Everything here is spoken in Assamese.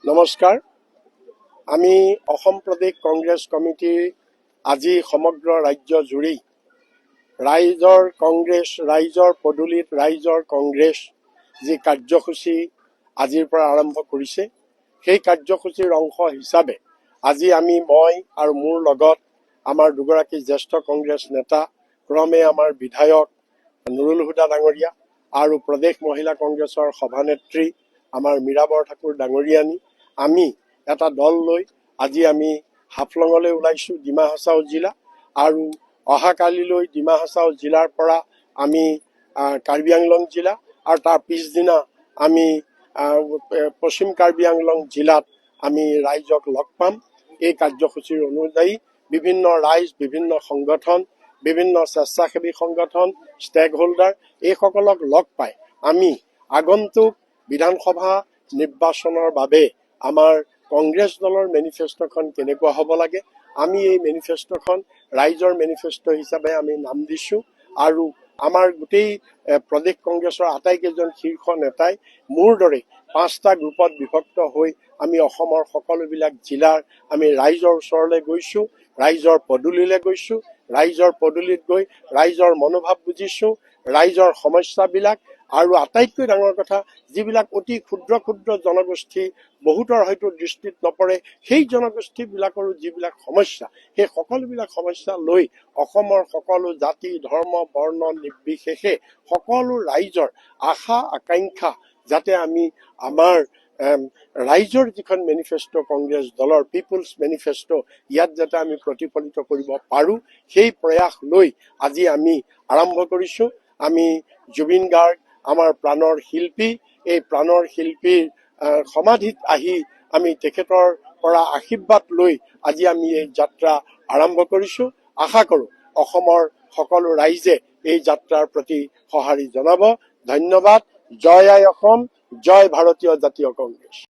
নমস্কাৰ। আমি অসম প্ৰদেশ কংগ্ৰেছ কমিটিৰ আজি সমগ্ৰ ৰাজ্য জুৰি ৰাইজৰ কংগ্ৰেছ, ৰাইজৰ পদূলিত ৰাইজৰ কংগ্ৰেছ যি কাৰ্যসূচী আজিৰ পৰা আৰম্ভ কৰিছে, সেই কাৰ্যসূচীৰ অংশ হিচাপে আজি মই আৰু মোৰ লগত আমাৰ দুগৰাকী জ্যেষ্ঠ কংগ্ৰেছ নেতা, ক্ৰমে আমাৰ বিধায়ক নুৰুল হুদা ডাঙৰীয়া আৰু প্ৰদেশ মহিলা কংগ্ৰেছৰ সভানেত্ৰী আমাৰ মীৰা বৰঠাকুৰ ডাঙৰীয়ানী, আমি এটা দল লৈ আজি আমি হাফলঙলৈ ওলাইছোঁ, ডিমা হাছাও জিলা। আৰু অহাকালিলৈ ডিমা হাছাও জিলাৰ পৰা আমি কাৰ্বি আংলং জিলা আৰু তাৰ পিছদিনা আমি পশ্চিম কাৰ্বি আংলং জিলাত আমি ৰাইজক লগ পাম। এই কাৰ্যসূচীৰ অনুযায়ী বিভিন্ন ৰাইজ, বিভিন্ন সংগঠন, বিভিন্ন স্বেচ্ছাসেৱী সংগঠন, ষ্টেক হোল্ডাৰ এইসকলক লগ পাই আমি আগন্তুক বিধানসভা নিৰ্বাচনৰ বাবে আমাৰ কংগ্ৰেছ দলৰ মেনিফেষ্টোখন কেনেকুৱা হ'ব লাগে, আমি এই মেনিফেষ্টোখন ৰাইজৰ মেনিফেষ্টো হিচাপে আমি নাম দিছোঁ। আৰু আমাৰ গোটেই প্ৰদেশ কংগ্ৰেছৰ আটাইকেইজন শীৰ্ষ নেতাই মোৰ দৰে 5টা গ্ৰুপত বিভক্ত হৈ আমি অসমৰ সকলোবিলাক জিলাৰ আমি ৰাইজৰ ওচৰলৈ গৈছোঁ, ৰাইজৰ পদূলিলৈ গৈছোঁ, ৰাইজৰ পদূলিত গৈ ৰাইজৰ মনোভাৱ বুজিছোঁ, ৰাইজৰ সমস্যাবিলাক, আৰু আটাইতকৈ ডাঙৰ কথা যিবিলাক অতি ক্ষুদ্ৰ ক্ষুদ্ৰ জনগোষ্ঠী বহুতৰ হয়তো দৃষ্টিত নপৰে, সেই জনগোষ্ঠীবিলাকৰো যিবিলাক সমস্যা, সেই সকলোবিলাক সমস্যা লৈ অসমৰ সকলো জাতি, ধৰ্ম, বৰ্ণ নিৰ্বিশেষে সকলো ৰাইজৰ আশা আকাংক্ষা যাতে আমি আমাৰ ৰাইজৰ যিখন মেনিফেষ্টো কংগ্ৰেছ দলৰ পিপুলছ মেনিফেষ্টো, ইয়াত যাতে আমি প্ৰতিফলিত কৰিব পাৰোঁ, সেই প্ৰয়াস লৈ আজি আমি আৰম্ভ কৰিছোঁ। আমি জুবিন গাৰ্গ আমাৰ প্ৰাণৰ শিল্পী, এই প্ৰাণৰ শিল্পীৰ সমাধিত আহি আমি তেখেতৰ পৰা আশীৰ্বাদ লৈ আজি আমি এই যাত্ৰা আৰম্ভ কৰিছোঁ। আশা কৰোঁ অসমৰ সকলো ৰাইজে এই যাত্ৰাৰ প্ৰতি সঁহাৰি জনাব। ধন্যবাদ। জয় আই অসম, জয় ভাৰতীয় জাতীয় কংগ্ৰেছ।